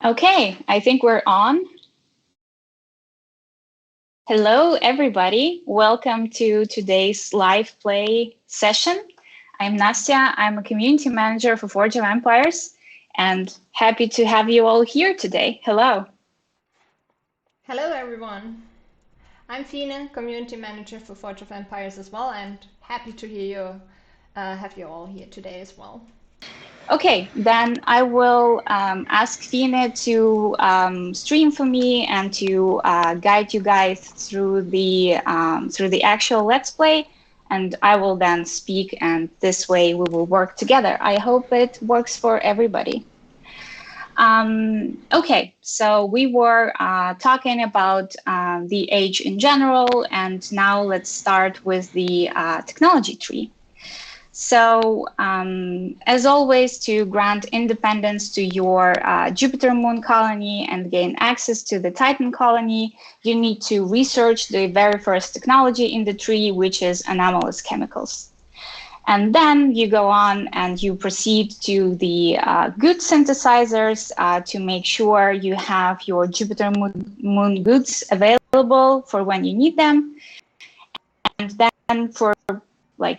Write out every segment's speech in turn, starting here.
Okay, I think we're on. Hello, everybody. Welcome to today's live play session. I'm Nastya. I'm a community manager for Forge of Empires, and happy to have you all here today. Hello. Hello, everyone. I'm Fine, community manager for Forge of Empires as well, and happy to have you all here today as well. Okay, then I will ask Fine to stream for me and to guide you guys through the actual Let's Play, and I will then speak, and this way we will work together. I hope it works for everybody. Okay, so we were talking about the age in general, and now let's start with the technology tree. So, as always, to grant independence to your Jupiter moon colony and gain access to the Titan colony, you need to research the very first technology in the tree, which is anomalous chemicals. And then you go on and you proceed to the good synthesizers to make sure you have your Jupiter moon goods available for when you need them. And then for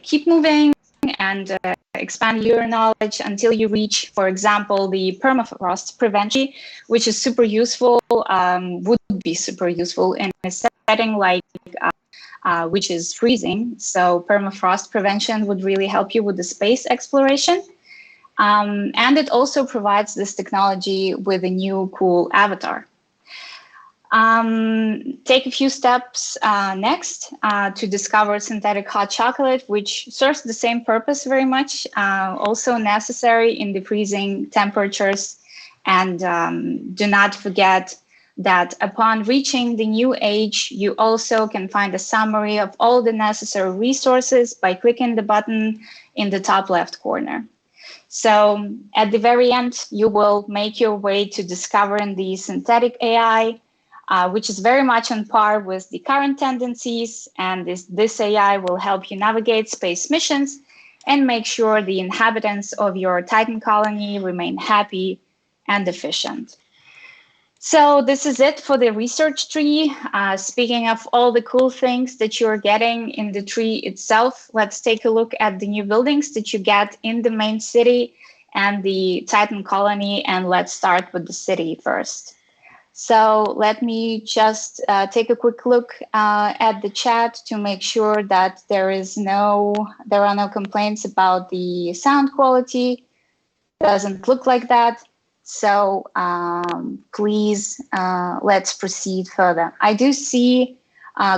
keep moving and expand your knowledge until you reach, for example, the permafrost prevention, which is super useful, would be super useful in a setting like which is freezing. So permafrost prevention would really help you with the space exploration. And it also provides this technology with a new cool avatar. Take a few steps next to discover synthetic hot chocolate, which serves the same purpose very much, also necessary in the freezing temperatures. And do not forget that upon reaching the new age, you also can find a summary of all the necessary resources by clicking the button in the top left corner. So at the very end, you will make your way to discovering the synthetic AI, which is very much on par with the current tendencies. And this AI will help you navigate space missions and make sure the inhabitants of your Titan colony remain happy and efficient. So this is it for the research tree. Speaking of all the cool things that you're getting in the tree itself, let's take a look at the new buildings that you get in the main city and the Titan colony. And let's start with the city first. So let me just take a quick look at the chat to make sure that there are no complaints about the sound quality. Doesn't look like that. So please, let's proceed further. I do see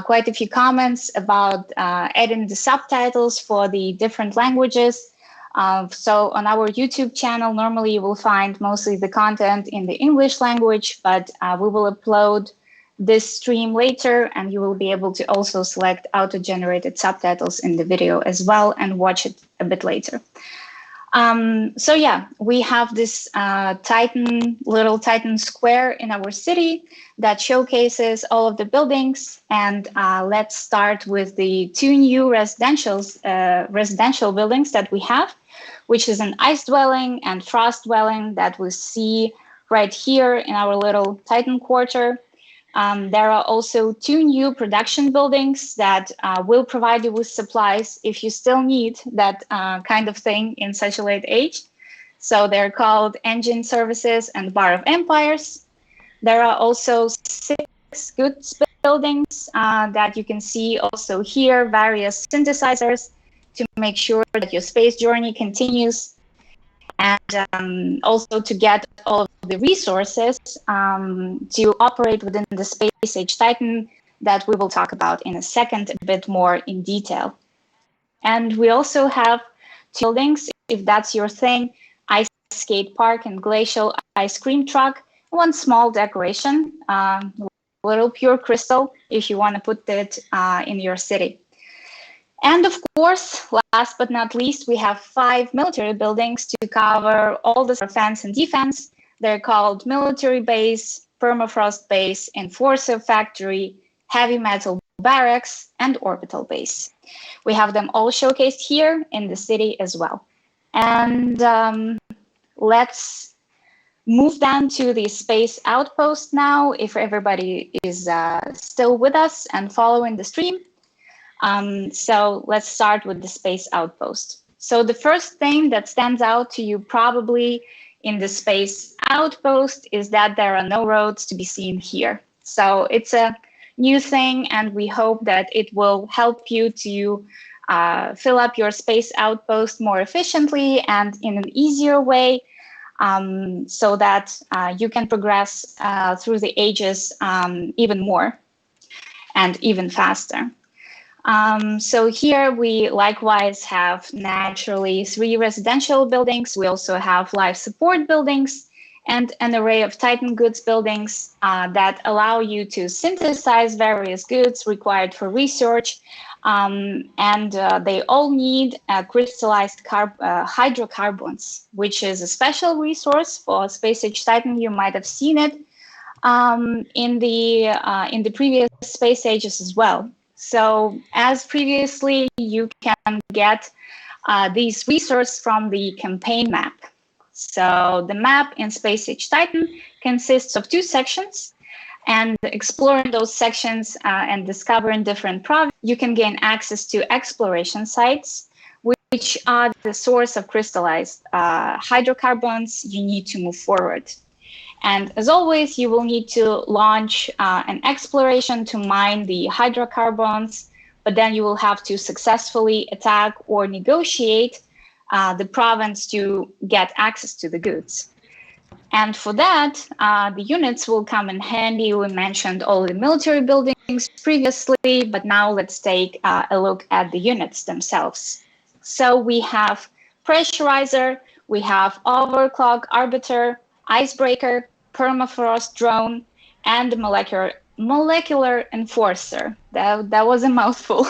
quite a few comments about adding the subtitles for the different languages. So on our YouTube channel, normally you will find mostly the content in the English language, but we will upload this stream later, and you will be able to also select auto-generated subtitles in the video as well and watch it a bit later. So yeah, we have this little Titan square in our city that showcases all of the buildings. And let's start with the two new residential buildings that we have, which is an ice dwelling and frost dwelling that we see right here in our little Titan quarter. There are also two new production buildings that will provide you with supplies if you still need that kind of thing in such a late age. So they're called Engine Services and Bar of Empires. There are also 6 goods buildings that you can see also here, various synthesizers to make sure that your space journey continues. And also to get all of the resources to operate within the Space Age Titan that we will talk about in a second a bit more in detail. And we also have 2 buildings, if that's your thing, Ice Skate Park and Glacial Ice Cream Truck, 1 small decoration, little pure crystal if you want to put it in your city. And of course, last but not least, we have 5 military buildings to cover all the offense and defense. They're called Military Base, Permafrost Base, Enforcer Factory, Heavy Metal Barracks, and Orbital Base. We have them all showcased here in the city as well. And let's move down to the space outpost now, if everybody is still with us and following the stream. So let's start with the space outpost. So the first thing that stands out to you probably in the space outpost is that there are no roads to be seen here. So it's a new thing, and we hope that it will help you to fill up your space outpost more efficiently and in an easier way, so that you can progress through the ages even more and even faster. So here we likewise have naturally 3 residential buildings. We also have life support buildings and an array of Titan goods buildings that allow you to synthesize various goods required for research. And they all need crystallized hydrocarbons, which is a special resource for Space Age Titan. You might have seen it in the previous space ages as well. So as previously, you can get these resources from the campaign map. So the map in Space Age Titan consists of 2 sections, and exploring those sections and discovering different provinces, you can gain access to exploration sites, which are the source of crystallized hydrocarbons you need to move forward. And as always, you will need to launch an exploration to mine the hydrocarbons, but then you will have to successfully attack or negotiate the province to get access to the goods. And for that, the units will come in handy. We mentioned all the military buildings previously, but now let's take a look at the units themselves. So we have Pressurizer, we have Overclock Arbiter, Icebreaker, Permafrost Drone, and the Molecular Enforcer. That was a mouthful.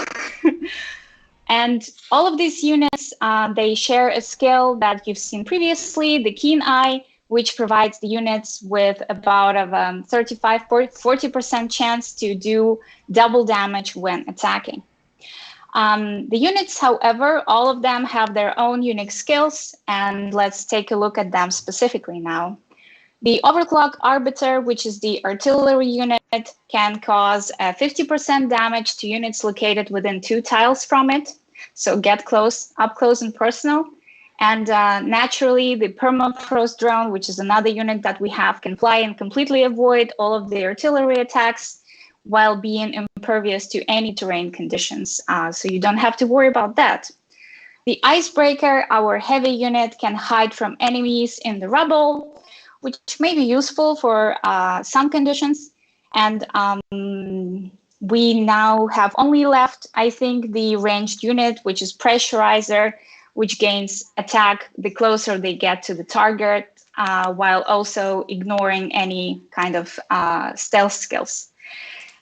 And all of these units, they share a skill that you've seen previously, the Keen Eye, which provides the units with about a 35–40% chance to do double damage when attacking. The units, however, all of them have their own unique skills, and let's take a look at them specifically now. The Overclock Arbiter, which is the artillery unit, can cause 50% damage to units located within 2 tiles from it. So get up close and personal. And naturally, the Permafrost Drone, which is another unit that we have, can fly and completely avoid all of the artillery attacks while being impervious to any terrain conditions. So you don't have to worry about that. The Icebreaker, our heavy unit, can hide from enemies in the rubble, which may be useful for some conditions. And we now have only left, I think, the ranged unit, which is Pressurizer, which gains attack the closer they get to the target, while also ignoring any kind of stealth skills.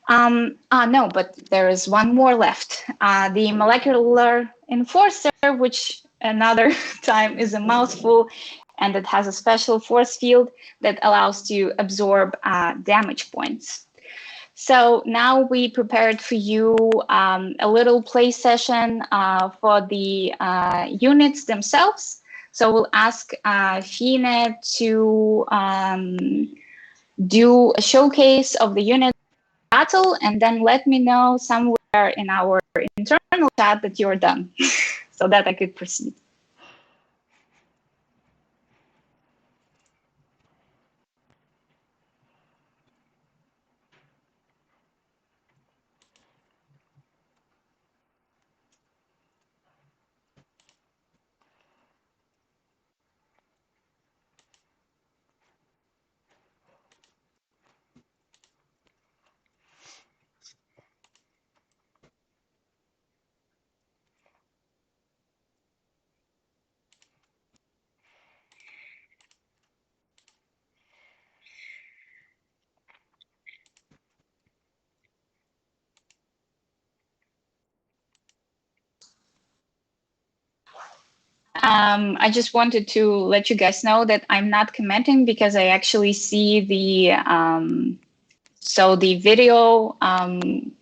No, but there is one more left. The Molecular Enforcer, which another time is a mouthful, and it has a special force field that allows to absorb damage points. So now we prepared for you a little play session for the units themselves. So we'll ask Fine to do a showcase of the unit battle, and then let me know somewhere in our internal chat that you're done so that I could proceed. I just wanted to let you guys know that I'm not commenting because I actually see the so the video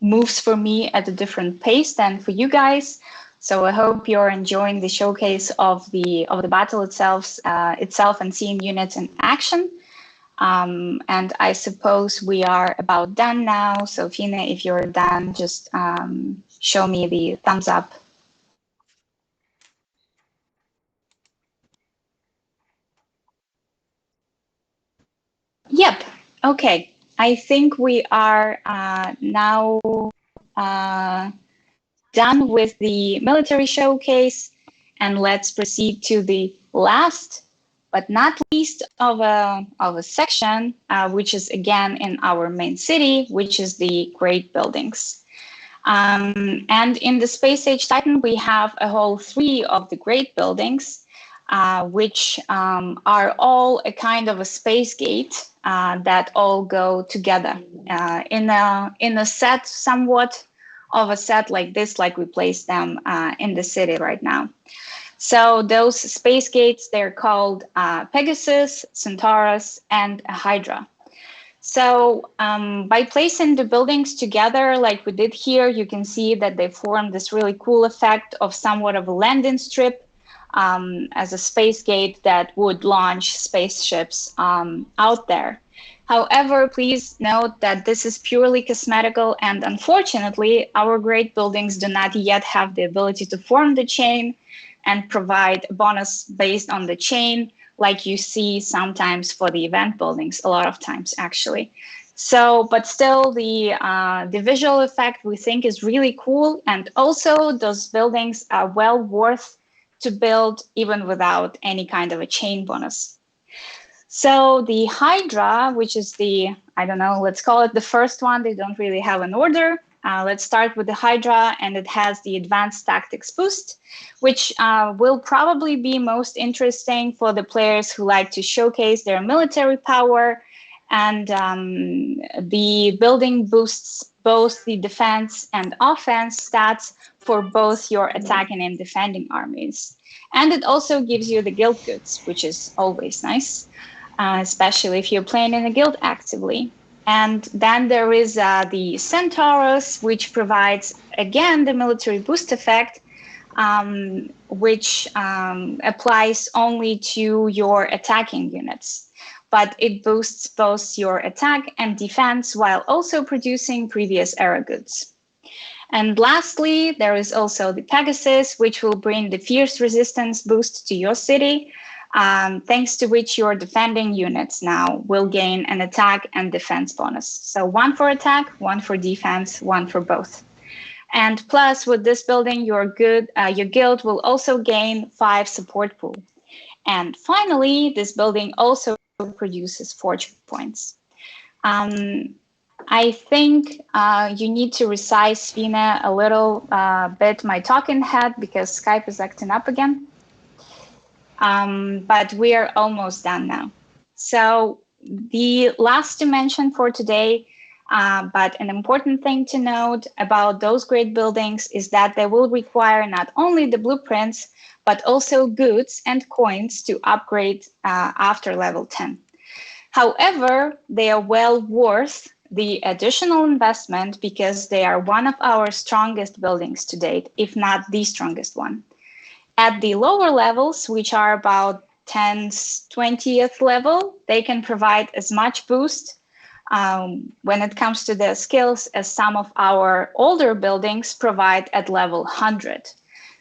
moves for me at a different pace than for you guys. So I hope you're enjoying the showcase of the battle itself and seeing units in action. And I suppose we are about done now. So Fina, if you're done, just show me the thumbs up. Yep. Okay. I think we are now done with the military showcase, and let's proceed to the last but not least of a section, which is again in our main city, which is the great buildings. And in the Space Age Titan, we have a whole 3 of the great buildings, which are all a kind of a space gate that all go together in a set, somewhat of a set like this, like we place them in the city right now. So those space gates, they're called Pegasus, Centaurus, and Hydra. So by placing the buildings together like we did here, you can see that they form this really cool effect of somewhat of a landing strip as a space gate that would launch spaceships out there. However, please note that this is purely cosmetical, and unfortunately, our great buildings do not yet have the ability to form the chain and provide a bonus based on the chain, like you see sometimes for the event buildings, a lot of times actually. So, but still the visual effect we think is really cool, and also those buildings are well worth to build even without any kind of a chain bonus. So the Hydra, which is the, I don't know, let's call it the first one, they don't really have an order. Let's start with the Hydra, and it has the Advanced Tactics Boost, which will probably be most interesting for the players who like to showcase their military power. And the building boosts both the defense and offense stats for both your attacking and defending armies. And it also gives you the guild goods, which is always nice. Especially if you're playing in a guild actively. And then there is the Centaurus, which provides, again, the military boost effect, which applies only to your attacking units. But it boosts both your attack and defense while also producing previous era goods. And lastly, there is also the Pegasus, which will bring the fierce resistance boost to your city, thanks to which your defending units now will gain an attack and defense bonus. So 1 for attack, 1 for defense, 1 for both. And plus, with this building, your guild will also gain 5 support pool. And finally, this building also produces fortune points. I think you need to resize, Fina, a little bit my talking head because Skype is acting up again. But we are almost done now. So the last to mention for today, but an important thing to note about those great buildings is that they will require not only the blueprints, but also goods and coins to upgrade after level 10. However, they are well worth the additional investment because they are one of our strongest buildings to date, if not the strongest one. At the lower levels, which are about 10th, 20th level, they can provide as much boost when it comes to their skills as some of our older buildings provide at level 100.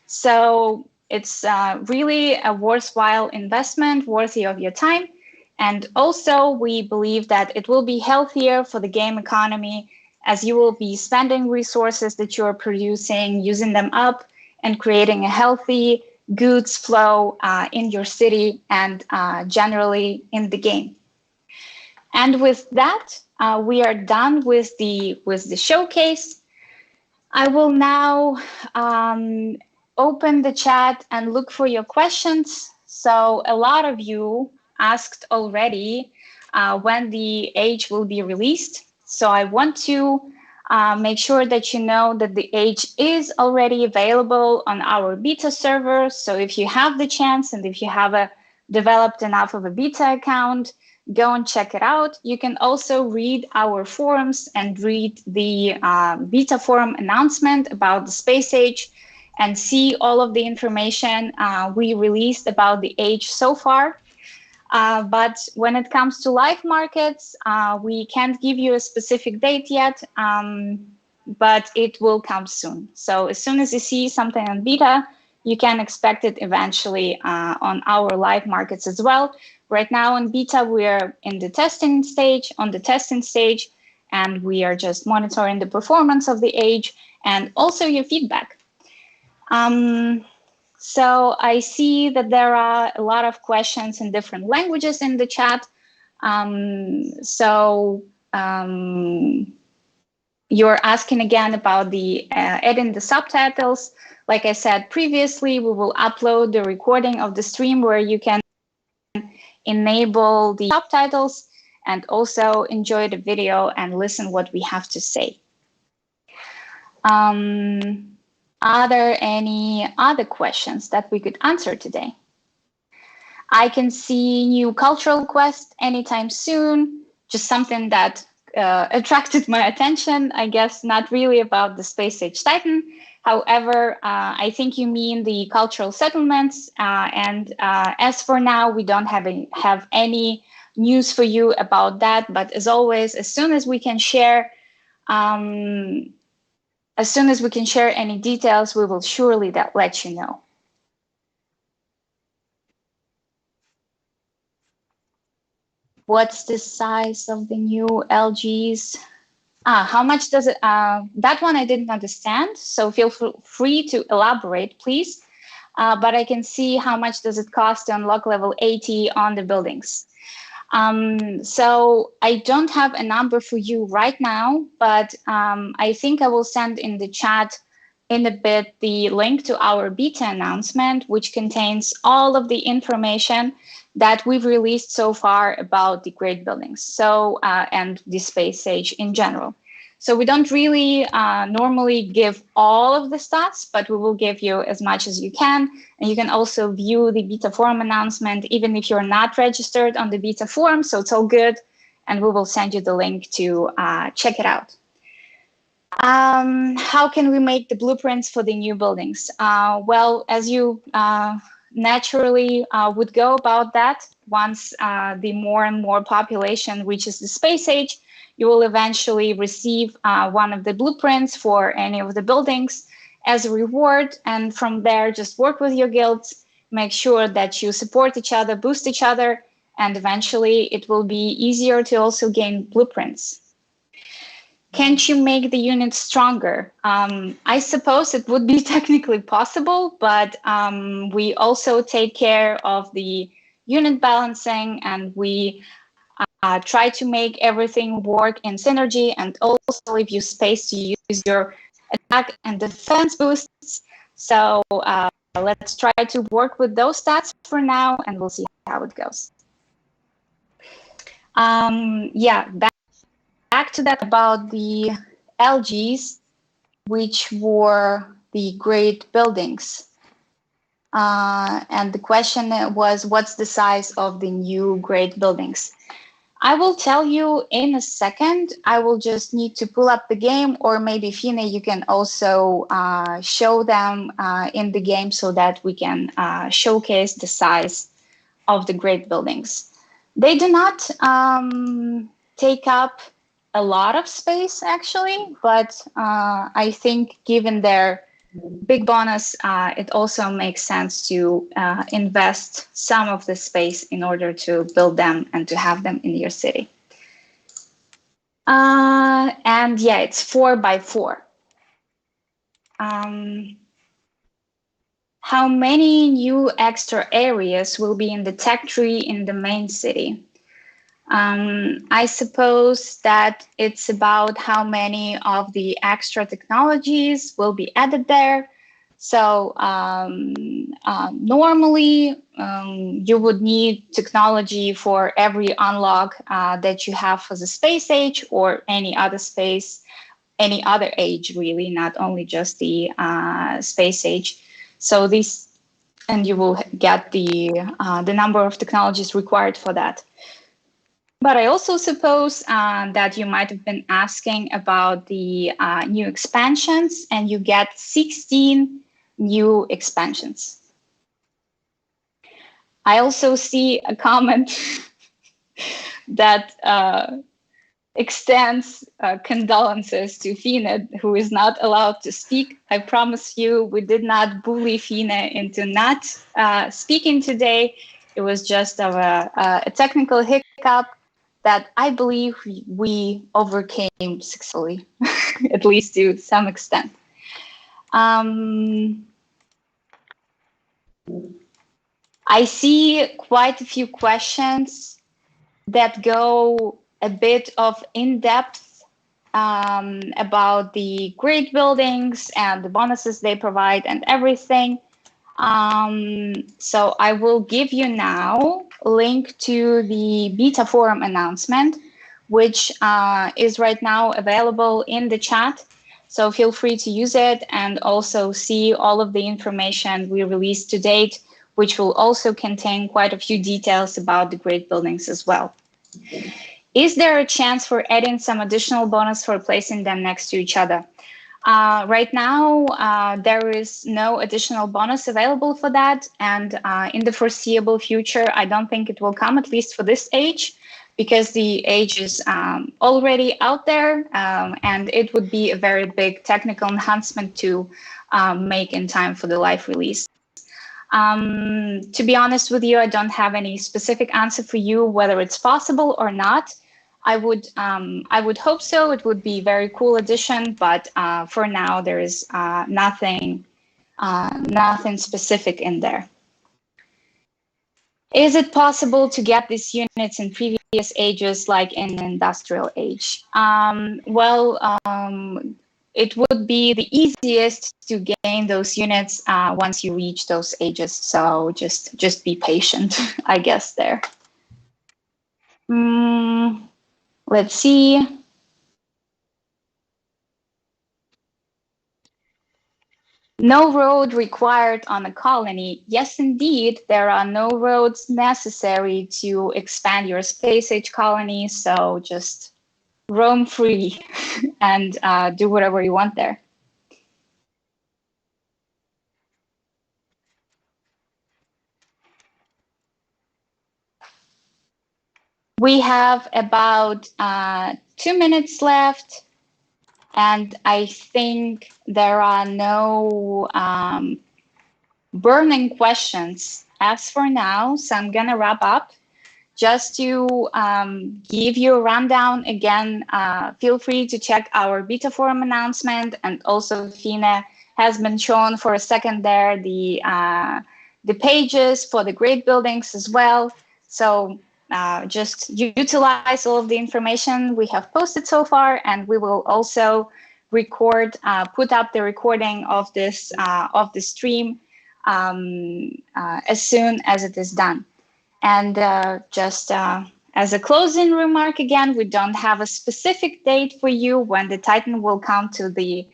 So it's really a worthwhile investment, worthy of your time. And also, we believe that it will be healthier for the game economy as you will be spending resources that you're producing, using them up, and creating a healthy goods flow in your city and generally in the game. And with that, we are done with the showcase. I will now open the chat and look for your questions. So a lot of you asked already when the age will be released. So I want to make sure that you know that the age is already available on our beta server. So if you have the chance and if you have developed enough of a beta account, go and check it out. You can also read our forums and read the beta forum announcement about the space age and see all of the information we released about the age so far. But when it comes to live markets, we can't give you a specific date yet, but it will come soon. So as soon as you see something on beta, you can expect it eventually on our live markets as well. Right now in beta, we're in the testing stage, and we are just monitoring the performance of the age and also your feedback. So I see that there are a lot of questions in different languages in the chat. You're asking again about the adding the subtitles. Like I said previously, we will upload the recording of the stream where you can enable the subtitles and also enjoy the video and listen what we have to say. Are there any other questions that we could answer today? I can see new cultural quest anytime soon, just something that attracted my attention, I guess not really about the Space Age Titan. However, I think you mean the cultural settlements. And as for now, we don't have any news for you about that. But as always, as soon as we can share any details, we will surely let you know. What's the size of the new LGs? How much does it? That one I didn't understand, so feel free to elaborate, please. But I can see how much does it cost to unlock level 80 on the buildings. So I don't have a number for you right now, but I think I will send in the chat in a bit the link to our beta announcement, which contains all of the information that we've released so far about the great buildings, so and the space age in general. So we don't really normally give all of the stats, but we will give you as much as you can. And you can also view the beta forum announcement, even if you're not registered on the beta forum, so it's all good. And we will send you the link to check it out. How can we make the blueprints for the new buildings? Well, as you naturally would go about that, once the more and more population reaches the space age, you will eventually receive one of the blueprints for any of the buildings as a reward. And from there, just work with your guilds, make sure that you support each other, boost each other, and eventually it will be easier to also gain blueprints. Can't you make the units stronger? I suppose it would be technically possible, but we also take care of the unit balancing, and we try to make everything work in synergy, and also leave you space to use your attack and defense boosts. So let's try to work with those stats for now, and we'll see how it goes. Yeah, back to that about the LGs, which were the great buildings. And the question was, what's the size of the new great buildings? I will tell you in a second. I will just need to pull up the game, or maybe Fine, you can also show them in the game so that we can showcase the size of the great buildings. They do not take up a lot of space actually, but I think given their big bonus, it also makes sense to invest some of the space in order to build them and to have them in your city. And yeah, it's 4x4. How many new extra areas will be in the tech tree in the main city? I suppose that it's about how many of the extra technologies will be added there. So normally you would need technology for every unlock that you have for the space age or any other age really, not only just the space age. So and you will get the number of technologies required for that. But I also suppose that you might have been asking about the new expansions, and you get 16 new expansions. I also see a comment that extends condolences to Fine, who is not allowed to speak. I promise you, we did not bully Fine into not speaking today. It was just a technical hiccup that I believe we overcame successfully, at least to some extent. I see quite a few questions that go a bit of in-depth about the grid buildings and the bonuses they provide and everything. So I will give you now a link to the beta forum announcement, which is right now available in the chat. So feel free to use it and also see all of the information we released to date, which will also contain quite a few details about the grid buildings as well. Is there a chance for adding some additional bonus for placing them next to each other? Right now, there is no additional bonus available for that. And in the foreseeable future, I don't think it will come, at least for this age, because the age is already out there. And it would be a very big technical enhancement to make in time for the live release. To be honest with you, I don't have any specific answer for you, whether it's possible or not. I would hope so. It would be a very cool addition, but for now there is nothing specific in there. Is it possible to get these units in previous ages, like in industrial age? It would be the easiest to gain those units once you reach those ages. So just be patient, I guess there. Let's see. No road required on a colony. Yes, indeed, there are no roads necessary to expand your space age colony. So just roam free and do whatever you want there. We have about 2 minutes left, and I think there are no burning questions as for now. So I'm gonna wrap up. Just to give you a rundown again, feel free to check our beta forum announcement, and also Fine has been shown for a second there the pages for the grid buildings as well. So just utilize all of the information we have posted so far, and we will also record, put up the recording of this stream as soon as it is done. And just as a closing remark, again, we don't have a specific date for you when the Titan will come to the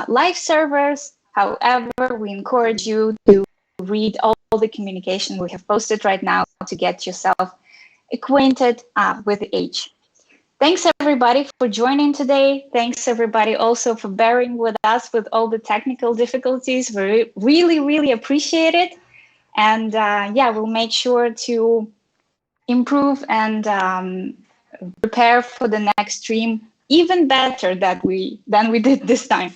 live servers. However, we encourage you to read all the communication we have posted right now to get yourself acquainted with the age. Thanks everybody for joining today. Thanks everybody also for bearing with us with all the technical difficulties. We really, really appreciate it. And yeah, we'll make sure to improve and prepare for the next stream even better than we did this time.